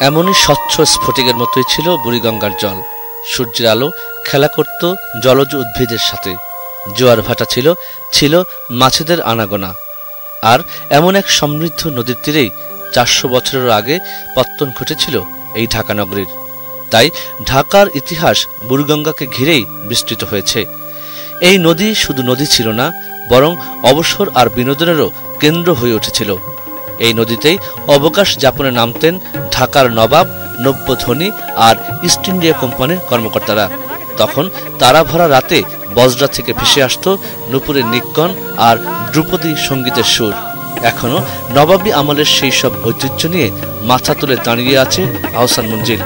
এমনই স্বচ্ছ স্ফটিকের মতোই ছিল বুড়িগঙ্গার জল। সূর্যের আলো খেলা করত জলজ উদ্ভিদের সাথে। জোয়ার ভাটা ছিল ছিল মাছেদের আনাগোনা। আর এমন এক সমৃদ্ধ নদীর তীরেই 400 বছরের আগে পত্তন ঘটেছিল এই ঢাকা নগরীর। তাই ঢাকার ইতিহাস বুড়িগঙ্গাকে ঘিরেই বিস্তৃত হয়েছে। এই নদী শুধু নদী ছিল না, বরং অবসর আর বিনোদনেরও কেন্দ্র হয়ে উঠেছিল। এই নদীতেই অবকাশ যাপনে নামতেন ঢাকার নবাব, নব্য ধনী আর ইস্ট ইন্ডিয়া কোম্পানির কর্মকর্তারা। তখন তারা ভরা রাতে বজরা থেকে ভেসে আসত নূপুরের নিক্কণ আর ধ্রুপদী সঙ্গীতের সুর। এখনো নবাবী আমলের সেই সব ঐতিহ্য নিয়ে মাথা তুলে দাঁড়িয়ে আছে আহসান মঞ্জিল।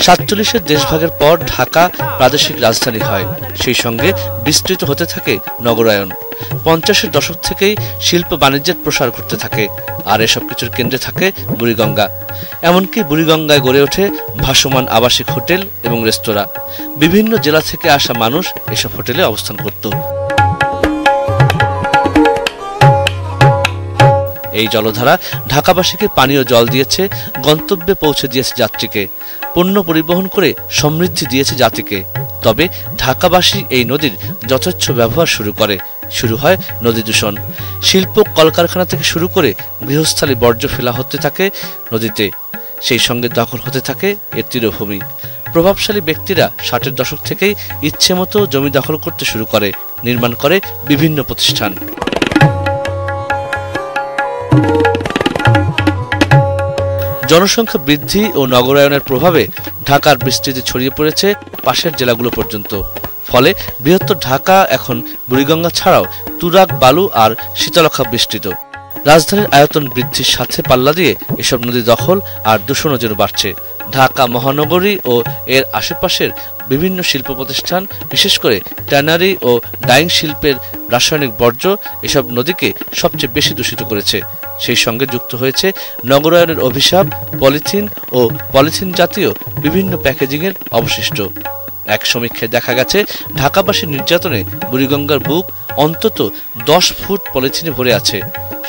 সাতচল্লিশের দেশভাগের পর ঢাকা প্রাদেশিক রাজধানী হয়, সেই সঙ্গে বিস্তৃত হতে থাকে নগরায়ন। 50-এর দশক থেকেই শিল্প বাণিজ্যের প্রসার ঘটতে থাকে, আর এসব কিছুর কেন্দ্রে থাকে বুড়িগঙ্গা। এমনকি বুড়িগঙ্গায় গড়ে ওঠে ভাসমান আবাসিক হোটেল এবং রেস্তোরাঁ। বিভিন্ন জেলা থেকে আসা মানুষ এসব হোটেলে অবস্থান করত। এই জলধারা ঢাকাবাসীকে পানীয় জল দিয়েছে, গন্তব্যে পৌঁছে দিয়েছে যাত্রীকে, পণ্য পরিবহন করে সমৃদ্ধি দিয়েছে জাতিকে। তবে ঢাকাবাসী এই নদীর যথেচ্ছ ব্যবহার শুরু হয় নদী দূষণ। শিল্প কলকারখানা থেকে শুরু করে গৃহস্থালী বর্জ্য ফেলা হতে থাকে নদীতে, সেই সঙ্গে দখল হতে থাকে এর তীরভূমি। প্রভাবশালী ব্যক্তিরা 60-এর দশক থেকেই ইচ্ছে মতো জমি দখল করতে শুরু করে, নির্মাণ করে বিভিন্ন প্রতিষ্ঠান। জনসংখ্যা বৃদ্ধি ও নগরায়নের প্রভাবে ঢাকার বিস্তৃতি ছড়িয়ে পড়েছে পাশের জেলাগুলো পর্যন্ত। ফলে বৃহত্তর ঢাকা এখন বুড়িগঙ্গা ছাড়াও তুরাগ, বালু আর শীতলক্ষা বিস্তৃত। রাজধানীর আয়তন বৃদ্ধির সাথে পাল্লা দিয়ে এসব নদী দখল আর দূষণও যেন বাড়ছে। ঢাকা মহানগরী ও এর আশেপাশের বিভিন্ন শিল্প প্রতিষ্ঠান, বিশেষ করে ট্যানারি ও ডাইং শিল্পের রাসায়নিক বর্জ্য এসব নদীকে সবচেয়ে বেশি দূষিত করেছে। সেই সঙ্গে যুক্ত হয়েছে নগরায়নের অভিশাপ, পলিথিন ও পলিথিন জাতীয় বিভিন্ন প্যাকেজিংয়ের অবশিষ্ট। এক সমীক্ষায় দেখা গেছে ঢাকাবাসীর নির্যাতনে বুড়িগঙ্গার বুক অন্তত 10 ফুট পলিথিনে ভরে আছে।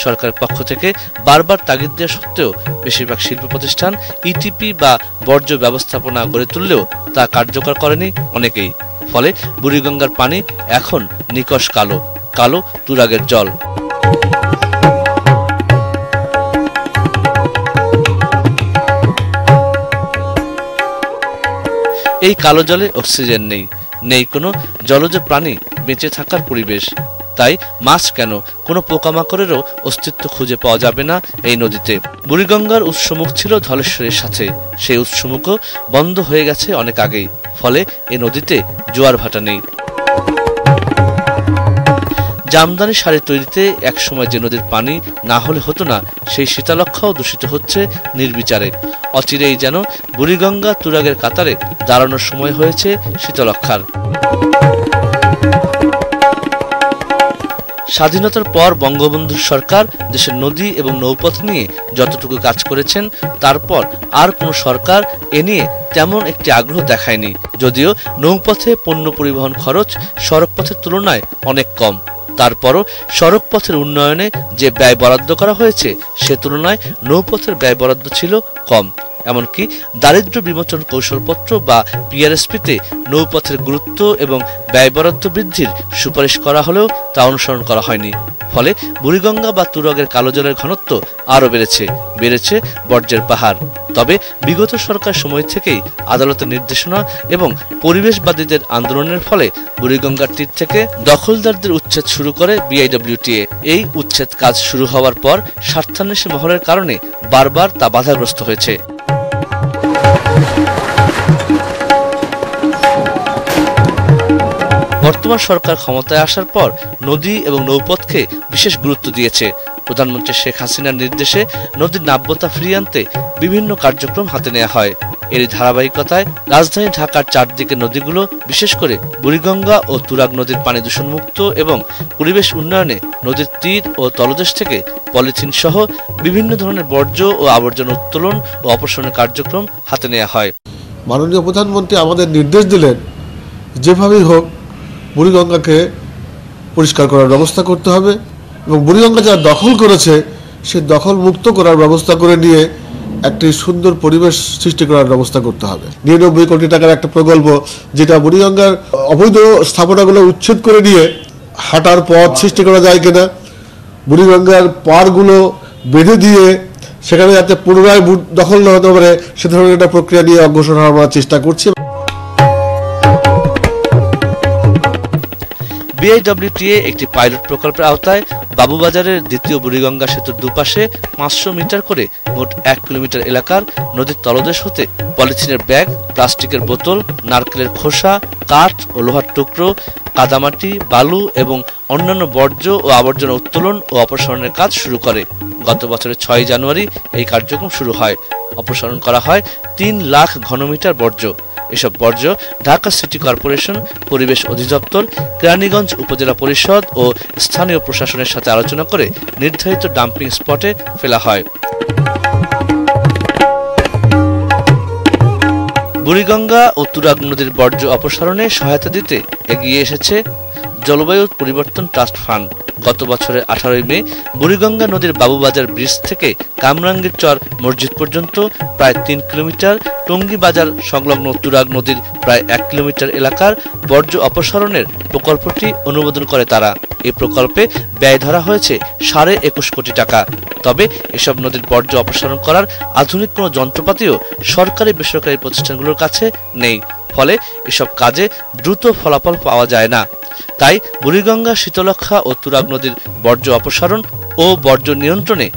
সরকারের পক্ষ থেকে বারবার তাগিদ দেওয়া সত্ত্বেও বেশিরভাগ শিল্প প্রতিষ্ঠান ইটিপি বা বর্জ্য ব্যবস্থাপনা গড়ে তুললেও তা কার্যকর করেনি অনেকেই। ফলে বুড়িগঙ্গার পানি এখন নিকষ কালো, কালো তুরাগের জল। এই কালো জলে অক্সিজেন নেই, নেই কোনো জলজ প্রাণী বেঁচে থাকার পরিবেশ। তাই মাছ কেন, কোনো পোকামাকড়েরও অস্তিত্ব খুঁজে পাওয়া যাবে না এই নদীতে। বুড়িগঙ্গার উৎসমুখ ছিল ধলেশ্বরের সাথে, সেই উৎসমুখও বন্ধ হয়ে গেছে অনেক আগেই। ফলে এই নদীতে জোয়ার ভাটা নেই। জামদানি শাড়ি তৈরিতে একসময় যে নদীর পানি না হলে হতো না, সেই শীতলক্ষাও দূষিত হচ্ছে নির্বিচারে। অচিরেই যেন বুড়িগঙ্গা তুরাগের কাতারে দাঁড়ানোর সময় হয়েছে শীতলক্ষার। স্বাধীনতার পর বঙ্গবন্ধুর সরকার দেশের নদী এবং নৌপথ নিয়ে যতটুকু কাজ করেছেন, তারপর আর কোনো সরকার এ নিয়ে তেমন একটি আগ্রহ দেখায়নি। যদিও নৌপথে পণ্য পরিবহন খরচ সড়কপথের তুলনায় অনেক কম, তারপরও সড়ক পথের উন্নয়নে যে ব্যয় বরাদ্দ করা হয়েছে সে তুলনায় নৌপথের ব্যয় বরাদ্দ ছিল কম। এমনকি দারিদ্র্য বিমোচন কৌশলপত্র বা পিআরএসপিতে নৌপথের গুরুত্ব এবং ব্যয় বরাদ্দ বৃদ্ধির সুপারিশ করা হলেও তা অনুসরণ করা হয়নি। ফলে বুড়িগঙ্গা বা তুরাগের কালো জলের ঘনত্ব আরও বেড়েছে বর্জ্যের পাহাড়। তবে বিগত সরকার সময় থেকেই আদালতের নির্দেশনা এবং পরিবেশবাদীদের আন্দোলনের ফলে বুড়িগঙ্গার তীর থেকে দখলদারদের উচ্ছেদ শুরু করে বিআইডব্লিউটিএ। এই উচ্ছেদ কাজ শুরু হওয়ার পর স্বার্থান্বেষী মহলের কারণে বারবার তা বাধাগ্রস্ত হয়েছে। বর্তমান সরকার ক্ষমতায় আসার পর নদী এবং নৌপথকে বিশেষ গুরুত্ব দিয়েছে। প্রধানমন্ত্রী শেখ হাসিনার নির্দেশে নদীর নাব্যতা ফিরিয়ে আনতে বিভিন্ন কার্যক্রম হাতে নেওয়া হয়। এরই ধারাবাহিকতায় রাজধানী ঢাকার চারদিকে নদীগুলো, বিশেষ করে বুড়িগঙ্গা ও তুরাগ নদীর পানি দূষণমুক্ত এবং পরিবেশ উন্নয়নে নদীর তীর ও তলদেশ থেকে পলিথিন সহ বিভিন্ন ধরনের বর্জ্য ও আবর্জনা উত্তোলন ও অপসারণের কার্যক্রম হাতে নেওয়া হয়। মাননীয় প্রধানমন্ত্রী আমাদের নির্দেশ দিলেন, যেভাবেই হোক বুড়িগঙ্গাকে পরিষ্কার করার ব্যবস্থা করতে হবে এবং বুড়িগঙ্গা যারা দখল করেছে সে দখল মুক্ত করার ব্যবস্থা করে নিয়ে একটি সুন্দর পরিবেশ সৃষ্টি করার ব্যবস্থা করতে হবে। 99 কোটি টাকার একটা প্রকল্প, যেটা বুড়িগঙ্গার অবৈধ স্থাপনাগুলো উচ্ছেদ করে নিয়ে হাঁটার পথ সৃষ্টি করা যায় কিনা, বুড়িগঙ্গার পাড়গুলো বেঁধে দিয়ে সেখানে যাতে পুনরায় দখল না হতে পারে সে ধরনের একটা প্রক্রিয়া নিয়ে অগ্রসর হওয়ার চেষ্টা করছে। বিআইডব্লিউটিএ একটি পাইলট প্রকল্পের আওতায় বাবুবাজারের দ্বিতীয় বুড়িগঙ্গা সেতুর দুপাশে 500 মিটার করে মোট 1 কিলোমিটার এলাকার নদীর তলদেশ হতে পলিথিনের ব্যাগ, প্লাস্টিকের বোতল, নারকেলের খোসা, কাঠ ও লোহার টুকরো, কাদামাটি, বালু এবং অন্যান্য বর্জ্য ও আবর্জনা উত্তোলন ও অপসারণের কাজ শুরু করে। গত বছরের 6 জানুয়ারি এই কার্যক্রম শুরু হয়। অপসারণ করা হয় 3 লাখ ঘনমিটার বর্জ্য। এসব বর্জ্য ঢাকা সিটি কর্পোরেশন, পরিবেশ অধিদপ্তর, কেরানীগঞ্জ উপজেলা পরিষদ ও স্থানীয় প্রশাসনের সাথে আলোচনা করে নির্ধারিত ডাম্পিং স্পটে ফেলা হয়। বুড়িগঙ্গা ও তুরাগ নদীর বর্জ্য অপসারণে সহায়তা দিতে এগিয়ে এসেছে জলবায়ু পরিবর্তন ট্রাস্ট ফান্ড। গত বছরের 18 মে বুড়িগঙ্গা নদীর বাবুবাজার ব্রিজ থেকে কামরাঙ্গীর চর মসজিদ পর্যন্ত প্রায় 3 কিলোমিটার, টঙ্গী বাজার সংলগ্ন তুরাগ নদীর প্রায় 1 কিলোমিটার এলাকার বর্জ্য অপসারণের প্রকল্পটি অনুমোদন করে তারা। এই প্রকল্পে ব্যয় ধরা হয়েছে 21.5 কোটি টাকা। তবে এসব নদীর বর্জ্য অপসারণ করার আধুনিক কোনো যন্ত্রপাতিও সরকারি বেসরকারি প্রতিষ্ঠানগুলোর কাছে নেই। ফলে এসব কাজে দ্রুত ফলাফল পাওয়া যায় না। তাই বুড়িগঙ্গা, শীতলক্ষ্যা ও তুরাগ নদীর বর্জ্য অপসারণ ও বর্জ্য নিয়ন্ত্রণে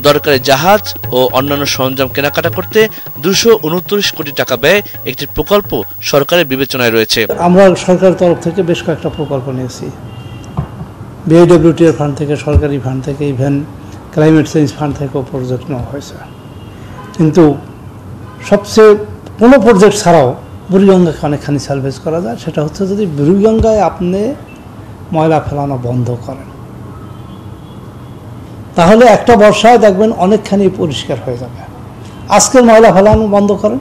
দরকারি জাহাজ ও অন্যান্য সরঞ্জাম কেনাকাটা করতে 229 কোটি টাকা ব্যয় একটি প্রকল্প সরকারের বিবেচনায় রয়েছে। আমরা সরকারের তরফ থেকে বেশ কয়েকটা প্রকল্প নিয়েছি। বিআইডব্লিউটি এর ফান্ড থেকে, সরকারি ফান্ড থেকে, ইভেন ক্লাইমেট চেঞ্জ ফান্ড থেকেও প্রজেক্ট নেওয়া হয়েছে। কিন্তু সবচেয়ে কোনো প্রজেক্ট ছাড়াও বুড়িগঙ্গাকে অনেকখানি সালভেজ করা যায়। সেটা হচ্ছে যদি বুড়িগঙ্গায় আপনি ময়লা ফেলানো বন্ধ করেন, তাহলে একটা বর্ষায় দেখবেন অনেকখানি পরিষ্কার হয়ে যাবে। আজকের ময়লা ফেলানো বন্ধ করেন,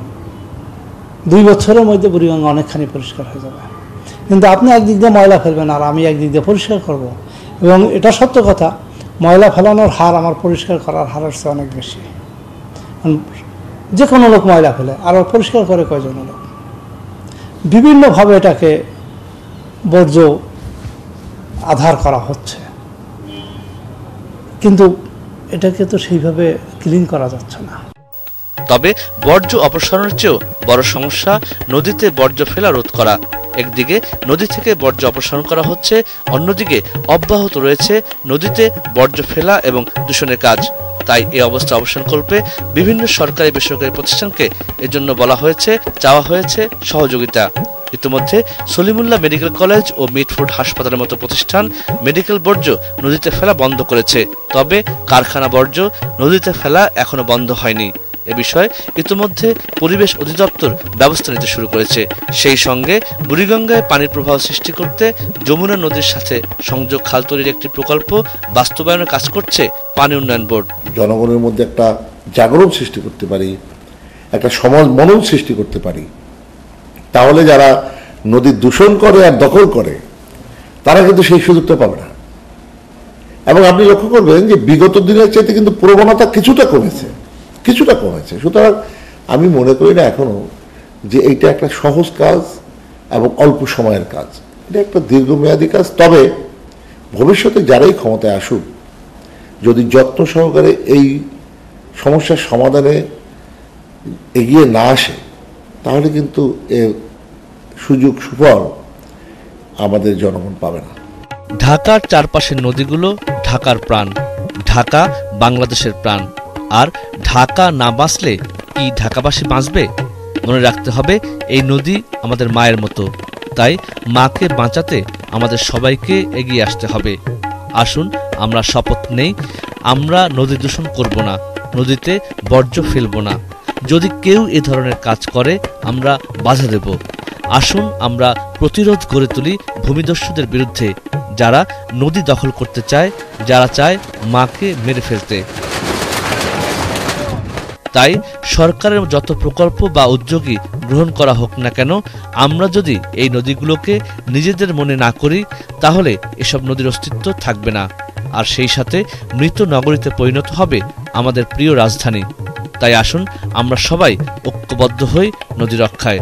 2 বছরের মধ্যে বুড়িগঙ্গা অনেকখানি পরিষ্কার হয়ে যাবে। কিন্তু আপনি একদিক দিয়ে ময়লা ফেলবেন আর আমি একদিক দিয়ে পরিষ্কার করব, এবং এটা সত্য কথা, ময়লা ফেলানোর হার আমার পরিষ্কার করার হারের চেয়ে অনেক বেশি। যে কোনো লোক ময়লা ফেলে, আর পরিষ্কার করে কয়জন লোক। বিভিন্নভাবে এটাকে বর্জ্য আধার করা হচ্ছে, কিন্তু এটাকে তো সেইভাবে ক্লিন করা যাচ্ছে না। তবে বর্জ্য অপসারণের চেয়েও বড় সমস্যা নদীতে বর্জ্য ফেলা রোধ করা। একদিকে নদী থেকে বর্জ্য অপসারণ করা হচ্ছে, অন্যদিকে অব্যাহত রয়েছে নদীতে বর্জ্য ফেলা এবং দূষণের কাজ। তাই এই অবস্থা অবসান করতে বিভিন্ন সরকারি বেসরকারি প্রতিষ্ঠানকে এজন্য চাওয়া হয়েছে সহযোগিতা। ইতিমধ্যে সলিমুল্লাহ মেডিকেল কলেজ ও মিটফোর্ড হাসপাতালের মতো প্রতিষ্ঠান মেডিকেল বর্জ্য নদীতে ফেলা বন্ধ করেছে। তবে কারখানা বর্জ্য নদীতে ফেলা এখনো বন্ধ হয়নি। এ বিষয়ে ইতিমধ্যে পরিবেশ অধিদপ্তর ব্যবস্থা নিতে শুরু করেছে। সেই সঙ্গে বুড়িগঙ্গায় পানির প্রবাহ সৃষ্টি করতে যমুনা নদীর সাথে সংযোগ খাল তৈরির একটি প্রকল্প বাস্তবায়নের কাজ করছে পানি উন্নয়ন বোর্ড। জনগণের মধ্যে একটা জাগরণ সৃষ্টি করতে পারি, একটা সমাজ মনন সৃষ্টি করতে পারি, তাহলে যারা নদী দূষণ করে আর দখল করে তারা কিন্তু সেই সুযোগটা পাবে না। এবং আপনি লক্ষ্য করবেন যে বিগত দিনের চাইতে কিন্তু প্রবণতা কিছুটা কমেছে। সুতরাং আমি মনে করি না এখনো যে এইটা একটা সহজ কাজ এবং অল্প সময়ের কাজ, এটা একটা দীর্ঘমেয়াদী কাজ। তবে ভবিষ্যতে যারাই ক্ষমতায় আসুক, যদি যত্ন সহকারে এই সমস্যার সমাধানে এগিয়ে না আসে, তাহলে কিন্তু এর সুযোগ সুফল আমাদের জনগণ পাবে না। ঢাকার চারপাশের নদীগুলো ঢাকার প্রাণ, ঢাকা বাংলাদেশের প্রাণ। আর ঢাকা না বাঁচলে কি ঢাকাবাসী বাঁচবে? মনে রাখতে হবে, এই নদী আমাদের মায়ের মতো। তাই মাকে বাঁচাতে আমাদের সবাইকে এগিয়ে আসতে হবে। আসুন আমরা শপথ নেই, আমরা নদী দূষণ করব না, নদীতে বর্জ্য ফেলব না, যদি কেউ এ ধরনের কাজ করে আমরা বাধা দেব। আসুন আমরা প্রতিরোধ গড়ে তুলি ভূমিদস্যুদের বিরুদ্ধে, যারা নদী দখল করতে চায়, যারা চায় মাকে মেরে ফেলতে। তাই সরকারের যত প্রকল্প বা উদ্যোগই গ্রহণ করা হোক না কেন, আমরা যদি এই নদীগুলোকে নিজেদের মনে না করি, তাহলে এসব নদীর অস্তিত্ব থাকবে না, আর সেই সাথে মৃত নগরীতে পরিণত হবে আমাদের প্রিয় রাজধানী। তাই আসুন আমরা সবাই ঐক্যবদ্ধ হই নদী রক্ষায়।